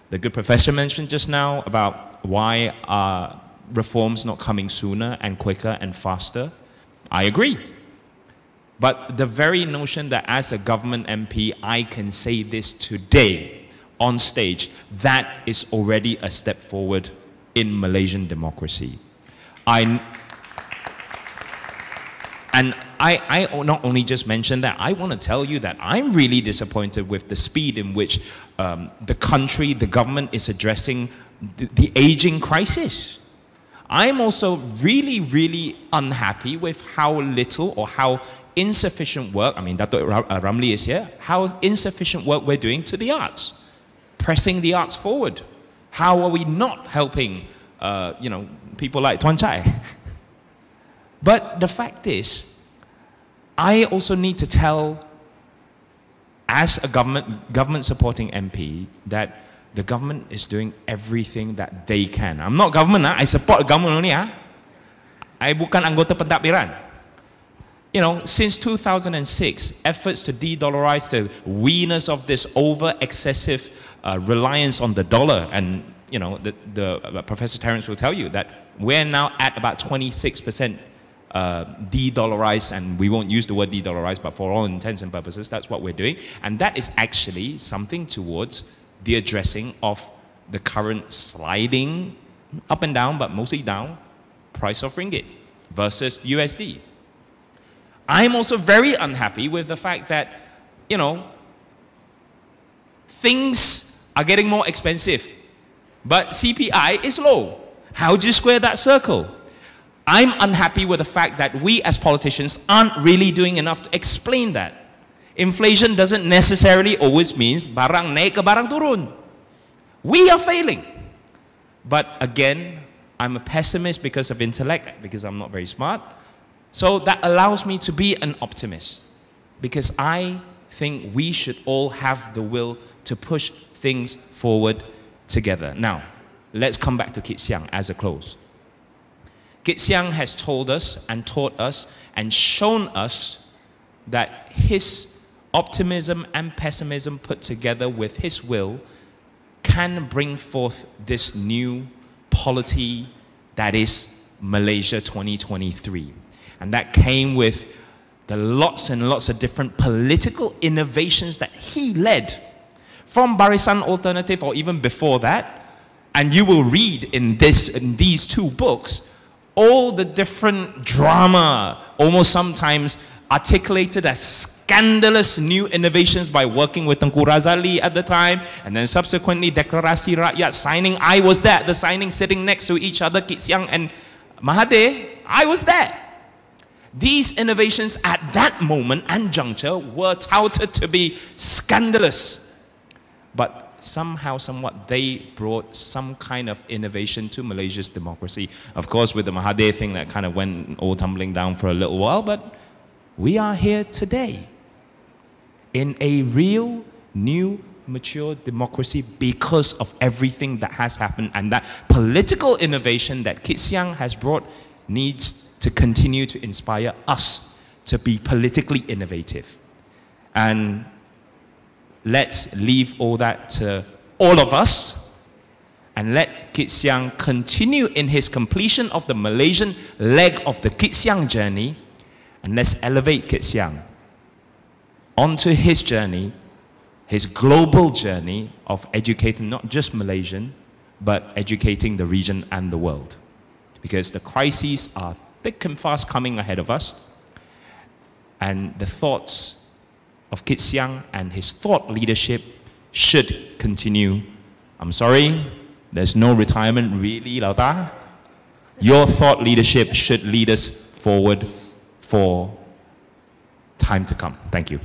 The good professor mentioned just now about why are reforms not coming sooner and quicker and faster. I agree. But the very notion that as a government MP, I can say this today on stage, that is already a step forward in Malaysian democracy. I not only just mentioned that, I want to tell you that I'm really disappointed with the speed in which the country, the government is addressing the aging crisis. I'm also really, really unhappy with how little or how insufficient work, I mean, Dato' Ramli is here, how insufficient work we're doing to the arts, pressing the arts forward. How are we not helping, you know, people like Tuan Chai? But the fact is, I also need to tell, as a government supporting MP, that the government is doing everything that they can. I'm not government, I support the government only. I bukan anggota pentadbiran. You know, since 2006, efforts to de-dollarize, to wean us of this over-excessive reliance on the dollar, and you know, Professor Terence will tell you that we're now at about 26% de-dollarized, and we won't use the word de-dollarized, but for all intents and purposes, that's what we're doing. And that is actually something towards the addressing of the current sliding up and down, but mostly down, price of ringgit versus USD. I'm also very unhappy with the fact that, you know, things are getting more expensive, but CPI is low. How do you square that circle? I'm unhappy with the fact that we as politicians aren't really doing enough to explain that. Inflation doesn't necessarily always mean barang naik ke barang turun. We are failing. But again, I'm a pessimist because of intellect, because I'm not very smart. So that allows me to be an optimist, because I think we should all have the will to push things forward together. Now, let's come back to Kit Siang as a close. Kit Siang has told us and taught us and shown us that his optimism and pessimism put together with his will can bring forth this new polity that is Malaysia 2023. And that came with the lots and lots of different political innovations that he led from Barisan Alternative, or even before that. And you will read in these two books all the different drama, almost sometimes articulated as scandalous new innovations by working with Tengku Razali at the time, and then subsequently Deklarasi Rakyat signing. I was there at the signing, sitting next to each other, Kit Siang and Mahathir. I was there. These innovations at that moment and juncture were touted to be scandalous, but somehow, somewhat, they brought some kind of innovation to Malaysia's democracy. Of course, with the Mahathir thing, that kind of went all tumbling down for a little while, but we are here today in a real, new, mature democracy because of everything that has happened, and that political innovation that Kit Siang has brought needs to continue to inspire us to be politically innovative. And let's leave all that to all of us, and let Kit Siang continue in his completion of the Malaysian leg of the Kit Siang journey, and let's elevate Kit Siang onto his journey, his global journey of educating not just Malaysian, but educating the region and the world. Because the crises are thick and fast coming ahead of us, and the thoughts of Kit Siang and his thought leadership should continue. I'm sorry, there's no retirement really, Lau Ta. Your thought leadership should lead us forward for time to come. Thank you.